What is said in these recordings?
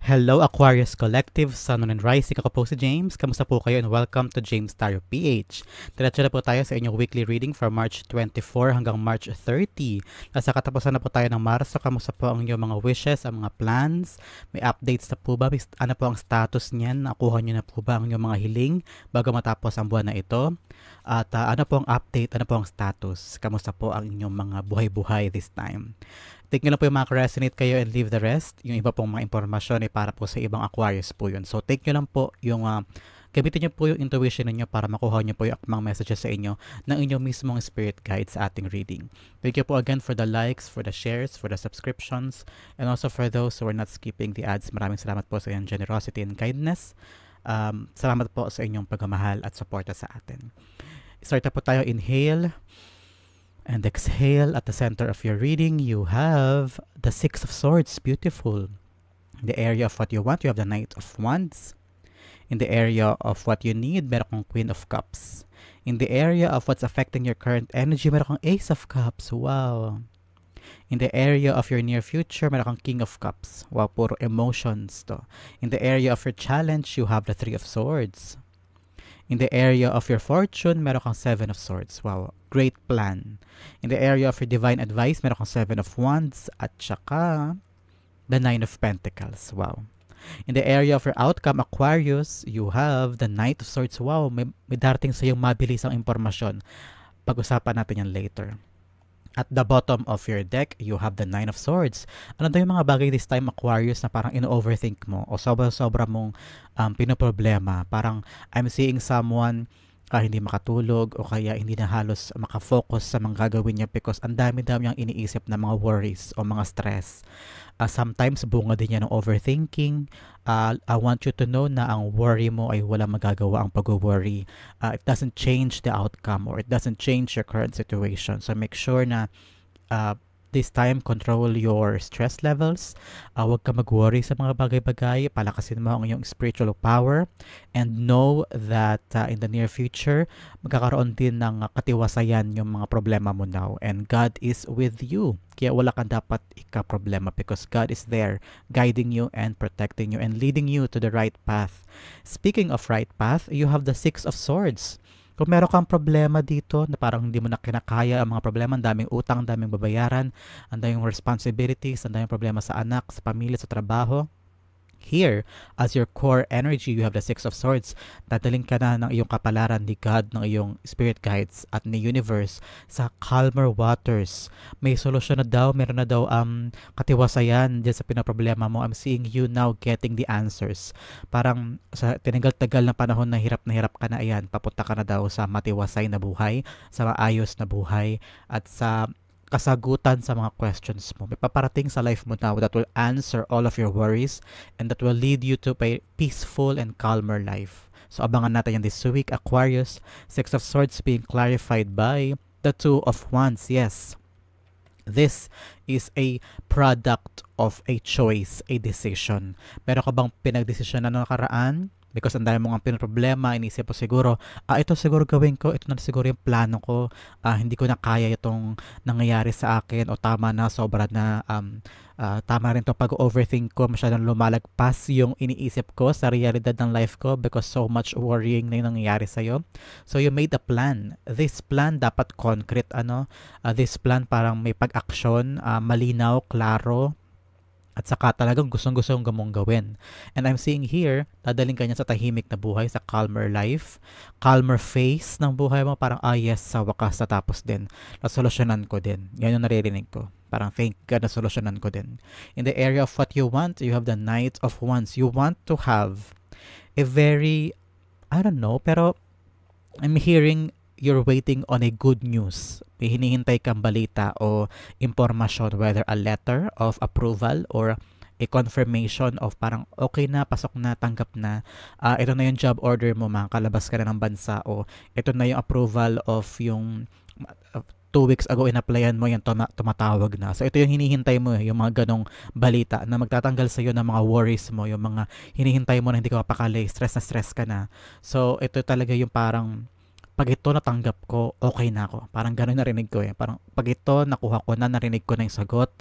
Hello Aquarius Collective, Sun, Moon, and Rising. Ako po si James. Kamusta po kayo and welcome to James Tarot PH. Diretso na po tayo sa inyong weekly reading from March 24 hanggang March 30. Nasa katapusan na po tayo ng Marso. Kamusta po ang inyong mga wishes, ang mga plans? May updates na po ba? Ano po ang status niyan? Nakuha niyo na po ba ang inyong mga hiling bago matapos ang buwan na ito? At ano po ang update? Ano po ang status? Kamusta po ang inyong mga buhay-buhay this time? Take nyo lang po yung mga resonate kayo and leave the rest. Yung iba pong mga impormasyon ay para po sa ibang Aquarius po yun. So take nyo lang po yung, gamitin nyo po yung intuition ninyo para makuha nyo po yung akmang messages sa inyo ng inyong mismong spirit guide sa ating reading. Thank you po again for the likes, for the shares, for the subscriptions, and also for those who are not skipping the ads. Maraming salamat po sa inyong generosity and kindness. Salamat po sa inyong pagmamahal at suporta sa atin. Start na po tayo. Inhale. And exhale. At the center of your reading, you have the Six of Swords. Beautiful. In the area of what you want, you have the Knight of Wands. In the area of what you need, meron kang Queen of Cups. In the area of what's affecting your current energy, meron kang Ace of Cups. Wow. In the area of your near future, meron kang King of Cups. Wow, puro emotions to. In the area of your challenge, you have the Three of Swords. In the area of your fortune, meron kang Seven of Swords. Wow, great plan. In the area of your divine advice, meron kang Seven of Wands at saka the Nine of Pentacles. Wow. In the area of your outcome, Aquarius, you have the Knight of Swords. Wow, may darating sa iyong mabilis ang impormasyon. Pag-usapan natin yan later. At the bottom of your deck, you have the Nine of Swords. Ano daw yung mga bagay this time, Aquarius, na parang ino-overthink mo o sobra-sobra mong pinoproblema? Parang I'm seeing someone hindi makatulog o kaya hindi na halos makafocus sa mga gagawin niya because ang dami-dami ang iniisip na mga worries o mga stress. Sometimes bunga din yan ng overthinking. I want you to know na ang worry mo ay walang magagawa ang pag-worry. It doesn't change the outcome or it doesn't change your current situation. So make sure na this time, control your stress levels. Huwag ka mag-worry sa mga bagay-bagay. Palakasin mo ang iyong spiritual power. And know that in the near future, magkakaroon din ng katiwasayan yung mga problema mo now. And God is with you. Kaya wala kang dapat ika-problema because God is there guiding you and protecting you and leading you to the right path. Speaking of right path, you have the Six of Swords. Kung meron kang problema dito na parang hindi mo na kinakaya ang mga problema, ang daming utang, ang daming babayaran, ang daming responsibilities, ang daming problema sa anak, sa pamilya, sa trabaho, here, as your core energy, you have the Six of Swords. Dadaling ka na ng iyong kapalaran ni God, ng iyong spirit guides at ni universe sa calmer waters. May solusyon na daw, meron na daw katiwasayan dyan sa pinaproblema mo. I'm seeing you now getting the answers. Parang sa tinagal-tagal na panahon na hirap ka na, ayan, papunta ka na daw sa matiwasay na buhay, sa maayos na buhay, at sa kasagutan sa mga questions mo. May paparating sa life mo now that will answer all of your worries and that will lead you to a peaceful and calmer life. So abangan natin yan this week, Aquarius. Six of Swords being clarified by the Two of Wands. Yes, this is a product of a choice, a decision. Meron ka bang pinagdesisyon na nakaraan? Because ang dami mong pinoproblema, inisip mo siguro, ito siguro gawin ko, ito na siguro yung plano ko, hindi ko na kaya itong nangyayari sa akin, o tama na, sobra na, tama rin itong pag-overthink ko, masyadong lumalagpas yung iniisip ko sa realidad ng life ko because so much worrying na yung nangyayari sa'yo. So you made a plan. This plan dapat concrete, this plan parang may pag-aksyon, malinaw, klaro, at saka talagang gustong-gusto mong gawin. And I'm seeing here, dadaling ka niya sa tahimik na buhay, sa calmer life, calmer face ng buhay mo. Parang, yes, sa wakas natapos din. Nasolusyonan ko din. Yan yung naririnig ko. Parang, thank God, nasolusyonan ko din. In the area of what you want, you have the Knight of Wands. You want to have a very, I don't know, pero I'm hearing you're waiting on a good news. May hinihintay kang balita o impormasyon, whether a letter of approval or a confirmation of parang okay na, pasok na, tanggap na, ito na yung job order mo, makakalabas ka na ng bansa, o ito na yung approval of yung 2 weeks ago in-applyan mo, yan tumatawag na. So ito yung hinihintay mo, yung mga ganong balita na magtatanggal sa iyo ng mga worries mo, yung mga hinihintay mo na hindi ka mapakali, stress na stress ka na. So ito talaga yung parang pag ito natanggap ko, okay na ako. Parang gano'n narinig ko eh. Parang pag ito nakuha ko na, narinig ko na yung sagot,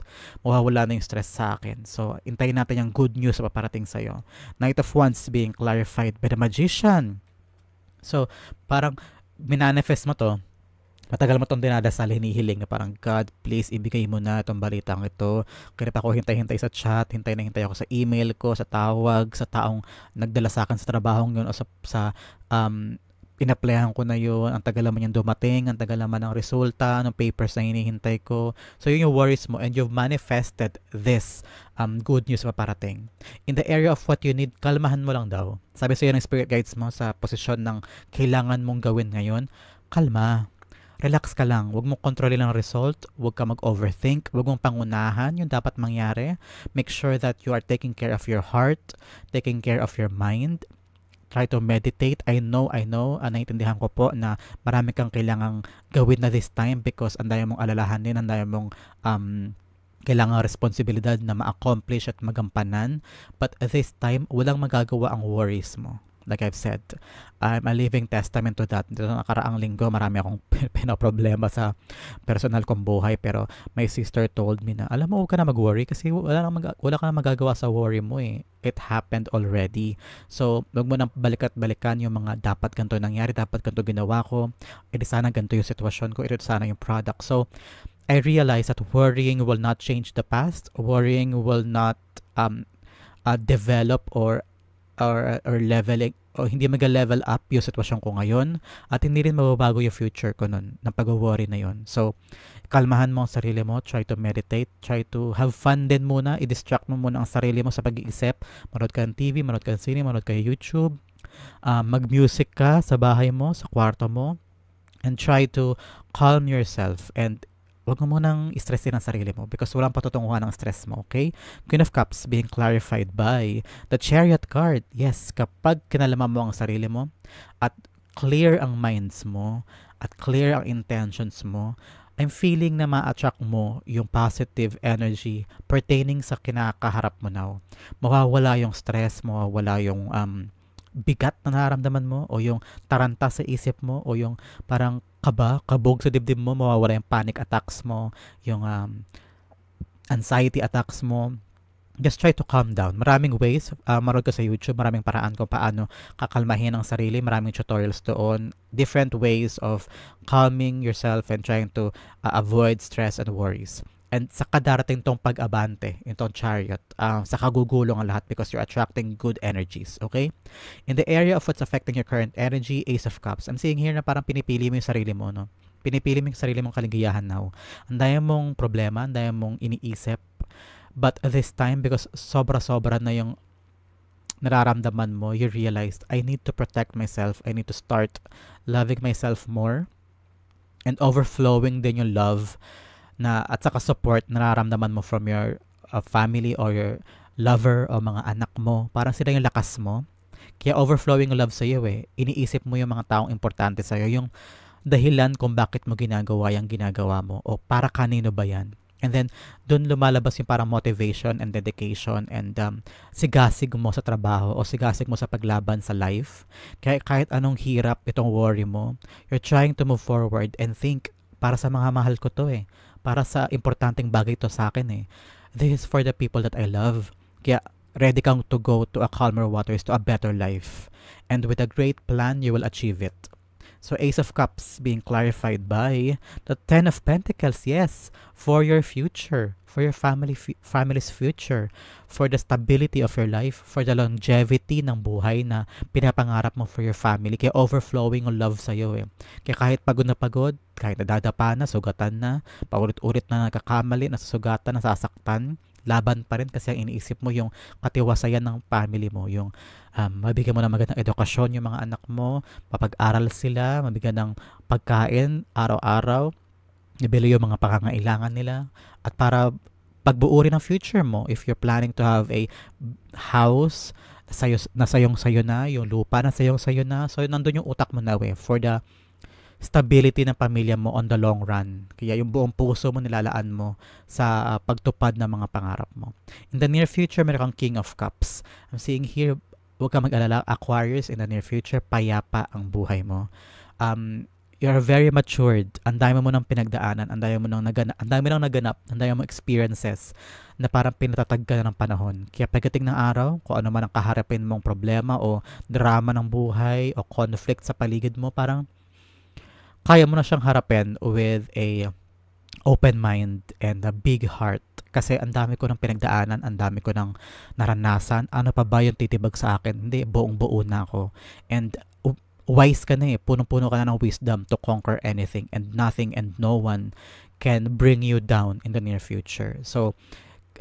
mawawala na yung stress sa akin. So, intayin natin yung good news na paparating sa'yo. Knight of Wands being clarified by the Magician. So, parang minanifest mo to, matagal mo itong dinadasal, hinihiling na parang, God, please, ibigay mo na itong balitang ito. Kaya pa ako hintay-hintay sa chat, hintay na hintay ako sa email ko, sa tawag, sa taong nagdala sa akin sa trabahong yun, o sa in-applyan ko na yun, ang tagal naman yung dumating, ang tagal naman ng resulta, ng papers na hinihintay ko. So, yun yung worries mo, and you've manifested this good news na parating. In the area of what you need, kalmahan mo lang daw. Sabi sa'yo ng spirit guides mo sa posisyon ng kailangan mong gawin ngayon, kalma. Relax ka lang. Huwag mong kontrolin ang result. Huwag ka mag-overthink. Huwag mong pangunahan yung dapat mangyari. Make sure that you are taking care of your heart, taking care of your mind. Try to meditate. I know, naiintindihan ko po na marami kang kailangang gawin na this time because ang dami mong alalahanin, ang dami mong kailangang responsibilidad na ma-accomplish at magampanan. But at this time, walang magagawa ang worries mo. Like I've said, I'm a living testament to that. Dito nakaraang linggo, marami akong pinaproblema sa personal kong buhay. Pero my sister told me na, alam mo, huwag ka na mag-worry kasi wala ka na magagawa sa worry mo eh. It happened already. So, huwag mo nang balikat-balikan yung mga dapat ganito nangyari, dapat ganito ginawa ko. Edi sana ganito yung sitwasyon ko, edi sana yung product. So, I realized that worrying will not change the past. Worrying will not develop or leveling o hindi mag-level up yung sitwasyon ko ngayon at hindi rin mababago yung future ko nun ng pag-worry na yun. So, kalmahan mo ang sarili mo, try to meditate, try to have fun din muna, i-distract mo muna ang sarili mo sa pag-iisip, manood ka ng TV, manood ka ng sine, manood ka ng YouTube, mag-music ka sa bahay mo, sa kwarto mo, and try to calm yourself and huwag mo munang stressin ang sarili mo because walang patutunguhan ng stress mo, okay? Queen of Cups being clarified by the Chariot card. Yes, kapag kinalaman mo ang sarili mo at clear ang minds mo at clear ang intentions mo, I'm feeling na ma-attract mo yung positive energy pertaining sa kinakaharap mo now. Mawawala yung stress, mawawala yung bigat na nararamdaman mo o yung taranta sa isip mo o yung parang kabog sa dibdib mo, mawawala yung panic attacks mo, yung anxiety attacks mo. Just try to calm down. Maraming ways, maroon ka sa YouTube, maraming paraan kung paano kakalmahin ang sarili, maraming tutorials doon, different ways of calming yourself and trying to avoid stress and worries. And sa kadarating tong pag-abante, itong Chariot, sa kagugulong ang lahat because you're attracting good energies, okay? In the area of what's affecting your current energy, Ace of Cups. I'm seeing here na parang pinipili mo yung sarili mo, no? Pinipili mo yung sarili mong kaligayahan now. Ang dami mong problema, ang dami mong iniisip. But this time, because sobra-sobra na yung nararamdaman mo, you realized, I need to protect myself. I need to start loving myself more. And overflowing din yung love na at saka support nararamdaman mo from your family or your lover o mga anak mo. Parang sila yung lakas mo. Kaya overflowing love sa iyo eh. Iniisip mo yung mga taong importante sa iyo, yung dahilan kung bakit mo ginagawa yung ginagawa mo o para kanino ba yan. And then, doon lumalabas yung parang motivation and dedication and sigasig mo sa trabaho o sigasig mo sa paglaban sa life. Kaya kahit anong hirap itong worry mo, you're trying to move forward and think, para sa mga mahal ko to eh. Para sa importanteng bagay to sa akin eh. This is for the people that I love. Kaya ready kang to go to a calmer waters, to a better life. And with a great plan, you will achieve it. So Ace of Cups being clarified by the Ten of Pentacles. Yes, for your future, for your family's future, for the stability of your life, for the longevity ng buhay na pinapangarap mo for your family. Kaya overflowing ng love sa'yo eh. Kaya kahit pagod na pagod, kahit nadadapa na, sugatan na, paulit-ulit na nagkakamali, nasusugatan, nasasaktan, laban pa rin kasi ang iniisip mo yung katiwasayan ng family mo, yung mabigyan mo ng magandang edukasyon yung mga anak mo, mapag-aral sila, mabigyan ng pagkain araw-araw, nabili yung mga pangangailangan nila, at para pagbuo rin ang future mo, if you're planning to have a house na sayong-sayo na, yung lupa na sayong-sayo na, so nandun yung utak mo na for the stability ng pamilya mo on the long run. Kaya yung buong puso mo nilalaan mo sa pagtupad ng mga pangarap mo. In the near future, meron kang King of Cups. I'm seeing here, huwag ka mag-alala, Aquarius, in the near future, payapa ang buhay mo. You're very matured. Ang dami mo nang pinagdaanan, ang dami mo nang naganap, ang dami mo experiences na parang pinatatag ka na ng panahon. Kaya pagdating ng araw, kung ano man ang kaharapin mong problema o drama ng buhay o conflict sa paligid mo, parang kaya mo na siyang harapin with a open mind and a big heart. Kasi ang dami ko ng pinagdaanan, ang dami ko ng naranasan. Ano pa ba yung titibag sa akin? Hindi, buong-buo na ako. And wise ka na eh. Punong-puno ka na ng wisdom to conquer anything and nothing and no one can bring you down in the near future. So,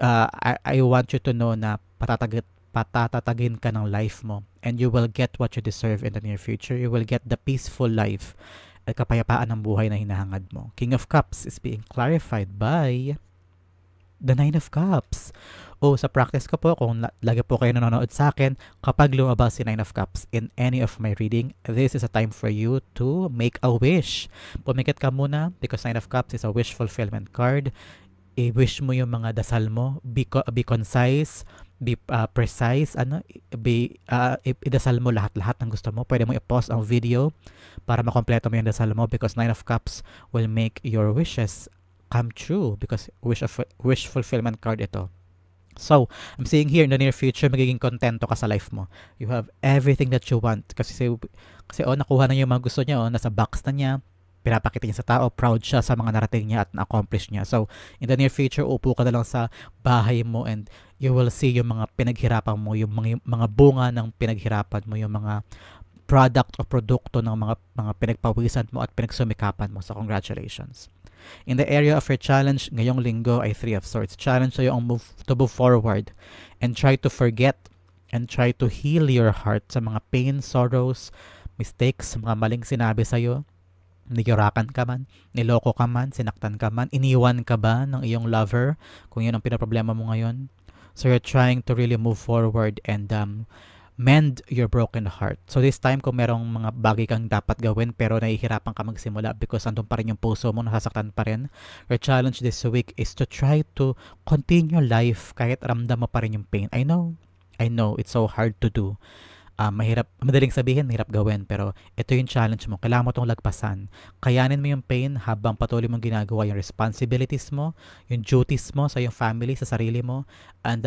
I want you to know na patatatagin ka ng life mo and you will get what you deserve in the near future. You will get the peaceful life at kapayapaan ng buhay na hinahangad mo. King of Cups is being clarified by the Nine of Cups. Sa practice ko po, kung lagi po kayo nanonood sa akin, kapag lumabas si Nine of Cups in any of my reading, this is a time for you to make a wish. Pumikit ka muna because Nine of Cups is a wish fulfillment card. I-wish mo yung mga dasal mo. Be concise, be precise, idasal mo lahat-lahat ng gusto mo. Pwede mo i-pause ang video para makompleto mo yung dasal mo because Nine of Cups will make your wishes come true because wish fulfillment card ito. So, I'm seeing here in the near future, magiging kontento ka sa life mo. You have everything that you want. Kasi nakuha na yung mga gusto niya, nasa box na niya, pinapakita niya sa tao, proud siya sa mga narating niya at na-accomplish niya. So, in the near future, upo ka na lang sa bahay mo and you will see yung mga pinaghirapan mo, yung mga bunga ng pinaghirapan mo, yung mga product o produkto ng mga pinagpawisan mo at pinagsumikapan mo. So, congratulations. In the area of your challenge, ngayong linggo ay Three of Swords. Challenge sa'yo ang to move forward and try to forget and try to heal your heart sa mga pain, sorrows, mistakes, mga maling sinabi sa'yo. Niyurakan ka man, niloko ka man, sinaktan ka man, iniwan ka ba ng iyong lover kung yun ang pinaproblema mo ngayon. So you're trying to really move forward and mend your broken heart. So this time, kung merong mga bagay kang dapat gawin pero nahihirapan ka magsimula because andun pa rin yung puso mo, nasasaktan pa rin, your challenge this week is to try to continue life kahit ramdam mo pa rin yung pain. I know, it's so hard to do. Madaling sabihin, mahirap gawin, pero ito yung challenge mo. Kailangan mo itong lagpasan. Kayanin mo yung pain habang patuloy mong ginagawa yung responsibilities mo, yung duties mo sa iyong family, sa sarili mo, and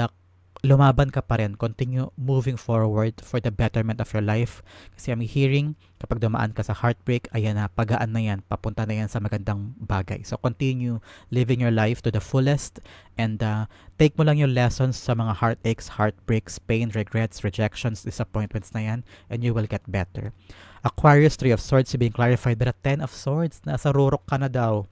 lumaban ka pa rin. Continue moving forward for the betterment of your life. Kasi I'm hearing, kapag dumaan ka sa heartbreak, ayan na, pagaan na yan, papunta na yan sa magandang bagay. So continue living your life to the fullest and take mo lang yung lessons sa mga heartaches, heartbreaks, pain, regrets, rejections, disappointments na yan, and you will get better. Aquarius, Three of Swords, being clarified by the Ten of Swords. Nasa rurok ka na daw.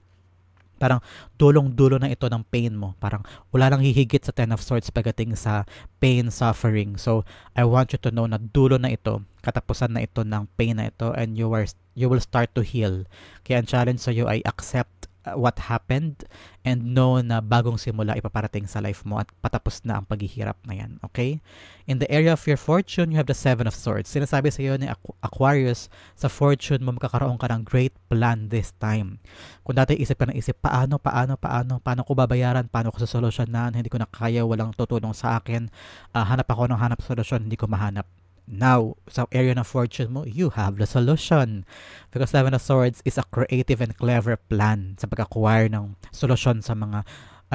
Parang dulong-dulo na ito ng pain mo. Parang wala nang hihigit sa Ten of Swords pagdating sa pain, suffering. So, I want you to know na dulo na ito, katapusan na ito ng pain na ito, and you will start to heal. Kaya ang challenge sa iyo ay accept what happened and know na bagong simula ipaparating sa life mo at patapos na ang paghihirap na yan. Okay? In the area of your fortune, you have the Seven of Swords. Sinasabi sa iyo ni Aquarius, sa fortune mo magkakaroon ka ng great plan this time. Kung dati isip ka ng isip, paano ko babayaran, paano ko sosolusyonan, hindi ko na kaya, walang tutulong sa akin, hanap ako ng solusyon, hindi ko mahanap. Now, sa area ng fortune mo, you have the solution. Because Seven of Swords is a creative and clever plan sa pag-acquire ng solusyon sa mga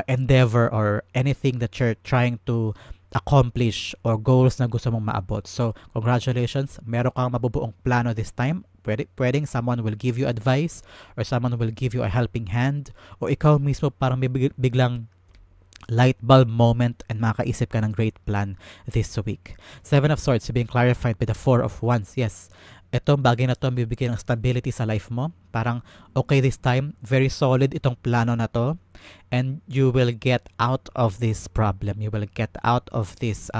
endeavor or anything that you're trying to accomplish or goals na gusto mong maabot. So, congratulations. Meron kang mabubuong plano this time. Pwedeng someone will give you advice or someone will give you a helping hand o ikaw mismo parang may biglang light bulb moment and makaisip ka ng great plan this week. Seven of Swords being clarified by the Four of Wands. Yes, itong bagay na to bibigyan ng stability sa life mo. Parang, okay, this time, very solid itong plano na to and you will get out of this problem. You will get out of this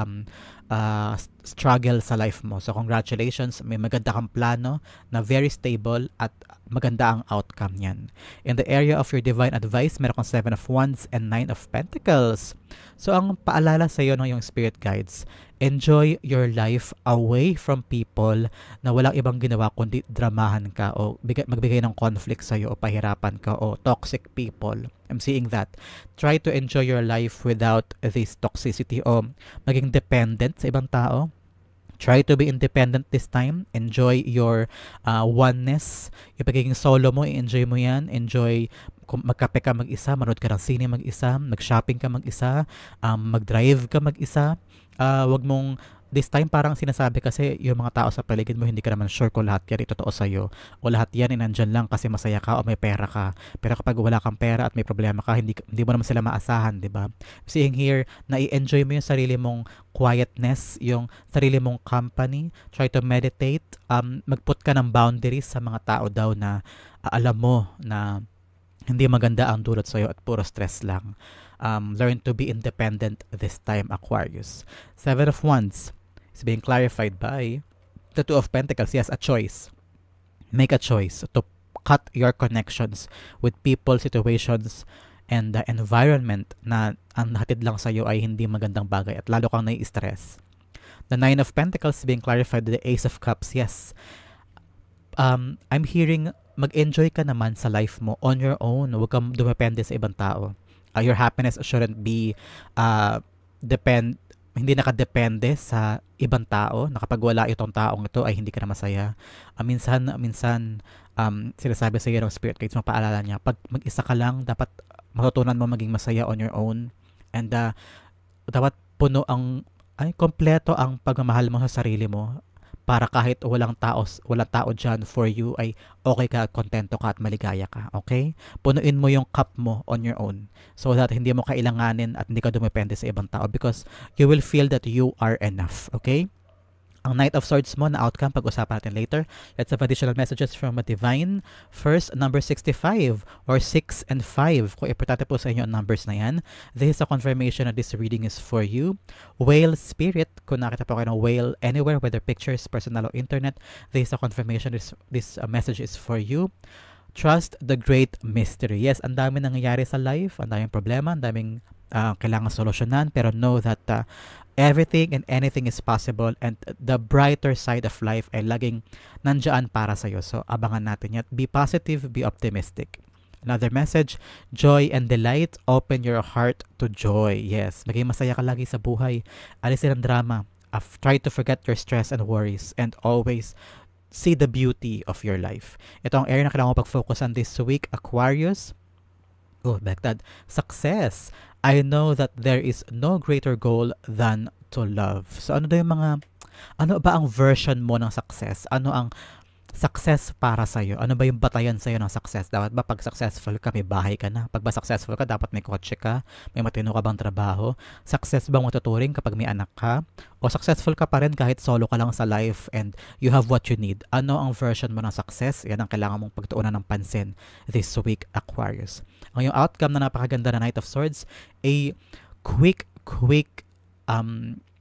struggle sa life mo. So, congratulations. May maganda kang plano na very stable at maganda ang outcome niyan. In the area of your divine advice, meron kang Seven of Wands and Nine of Pentacles. So, ang paalala sa iyo ng iyong spirit guides, enjoy your life away from people na walang ibang ginawa kundi dramahan ka o magbigay ng conflict sa iyo o pahirapan ka o toxic people. I'm seeing that. Try to enjoy your life without this toxicity o maging dependent sa ibang tao. Try to be independent this time. Enjoy your oneness. Yung pagiging solo mo, enjoy mo yan. Enjoy kung magkape ka mag-isa, manood ka ng sine mag-isa, mag-shopping ka mag-isa, mag-drive ka mag-isa. Wag mong this time parang sinasabi kasi yung mga tao sa paligid mo hindi ka naman sure kung lahat yan totoo sa'yo o lahat yan nandyan lang kasi masaya ka o may pera ka. Pero kapag wala kang pera at may problema ka, hindi mo naman sila maasahan, di ba? Seeing here, na i-enjoy mo yung sarili mong quietness, yung sarili mong company. Try to meditate. Mag-put ka ng boundaries sa mga tao daw na alam mo na hindi maganda ang dulot sa'yo at puro stress lang. Learn to be independent this time, Aquarius. 7 of Wands is being clarified by the Two of Pentacles. Yes, a choice. Make a choice to cut your connections with people, situations, and the environment na ang hatid lang sa'yo ay hindi magandang bagay at lalo kang nai-stress. The Nine of Pentacles being clarified by the Ace of Cups. Yes, I'm hearing mag-enjoy ka naman sa life mo on your own. Huwag kang dumepende sa ibang tao. Your happiness shouldn't be hindi nakadepende sa ibang tao na kapag wala itong taong ito ay hindi ka na masaya. Minsan sinasabi sa iyo ng spirit guides, mapaalala niya, pag mag-isa ka lang, dapat matutunan mo maging masaya on your own. And dapat kompleto ang pagmamahal mo sa sarili mo para kahit walang tao dyan for you ay okay ka, kontento ka at maligaya ka. Okay? Punuin mo yung cup mo on your own so that hindi mo kailanganin at hindi ka dumepende sa ibang tao because you will feel that you are enough. Okay? Ang Knight of Swords mo na outcome, pag-usapan natin later. Let's have additional messages from a divine. First, number 65 or 6 and 5. Kung importante po sa inyo ang numbers na yan, this is a confirmation that this reading is for you. Whale Spirit, kung nakita po kayo ng whale anywhere, whether pictures, personal, or internet, this is a confirmation this message is for you. Trust the great mystery. Yes, ang dami nangyayari sa life, ang daming problema, ang daming kailangan solusyonan, pero know that everything and anything is possible and the brighter side of life ay laging nandiyan para sa'yo. So, abangan natin yan. Be positive, be optimistic. Another message, joy and delight. Open your heart to joy. Yes, maging masaya ka lagi sa buhay. Alisin ang drama. Try to forget your stress and worries and always see the beauty of your life. Ito ang area na kailangan mo pag-focusan this week, Aquarius. Oh, back that. Success. I know that there is no greater goal than to love. So ano ba ang version mo ng success? Ano ang success para sa'yo? Ano ba yung batayan sa'yo ng success? Dapat ba pag successful ka, may bahay ka na? Pag ba successful ka, dapat may kotse ka? May matino ka bang trabaho? Success bang matuturing kapag may anak ka? O successful ka pa rin kahit solo ka lang sa life and you have what you need? Ano ang version mo ng success? Yan ang kailangan mong pagtuunan ng pansin this week, Aquarius. Ang yung outcome na napakaganda na Knight of Swords, a quick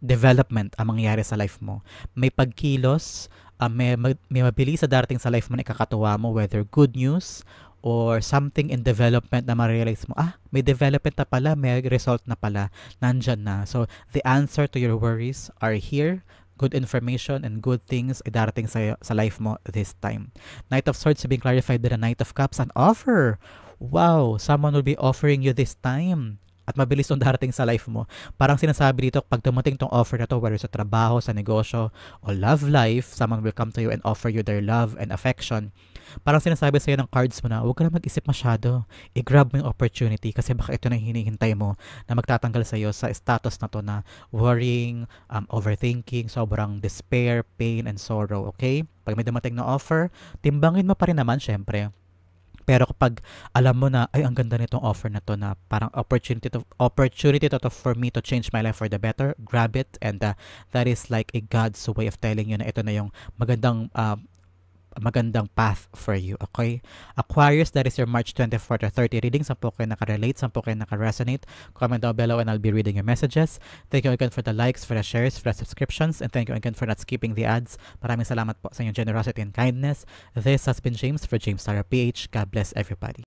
development ang mangyayari sa life mo. May pagkilos, may mabilis sa darating sa life mo na ikakatuwa mo, whether good news or something in development na ma-realize mo, may development na pala, may result na pala, nandyan na. So, the answer to your worries are here. Good information and good things ay darating sa life mo this time. Knight of Swords being clarified by the Knight of Cups, an offer. Wow, someone will be offering you this time. At mabilis itong darating sa life mo. Parang sinasabi dito, pag dumating tong offer na to, whether sa trabaho, sa negosyo, o love life, someone will come to you and offer you their love and affection. Parang sinasabi sa'yo ng cards mo na, huwag ka na mag-isip masyado. I-grab mo yung opportunity kasi baka ito na yung hinihintay mo na magtatanggal sa'yo sa status na to na worrying, overthinking, sobrang despair, pain, and sorrow. Okay? Pag may dumating na offer, timbangin mo pa rin naman, syempre. Pero kapag alam mo na, ay, ang ganda nitong offer na to na parang opportunity to for me to change my life for the better, grab it. And that is like a God's way of telling you na ito na yung magandang path for you. Okay? Aquarius, that is your March 24 to 30 reading. 10 kayo nakarelate, 10 kayo nakaresonate. Comment down below and I'll be reading your messages. Thank you again for the likes, for the shares, for the subscriptions, and thank you again for not skipping the ads. Maraming salamat po sa inyong generosity and kindness. This has been James for James Tarot PH. God bless everybody.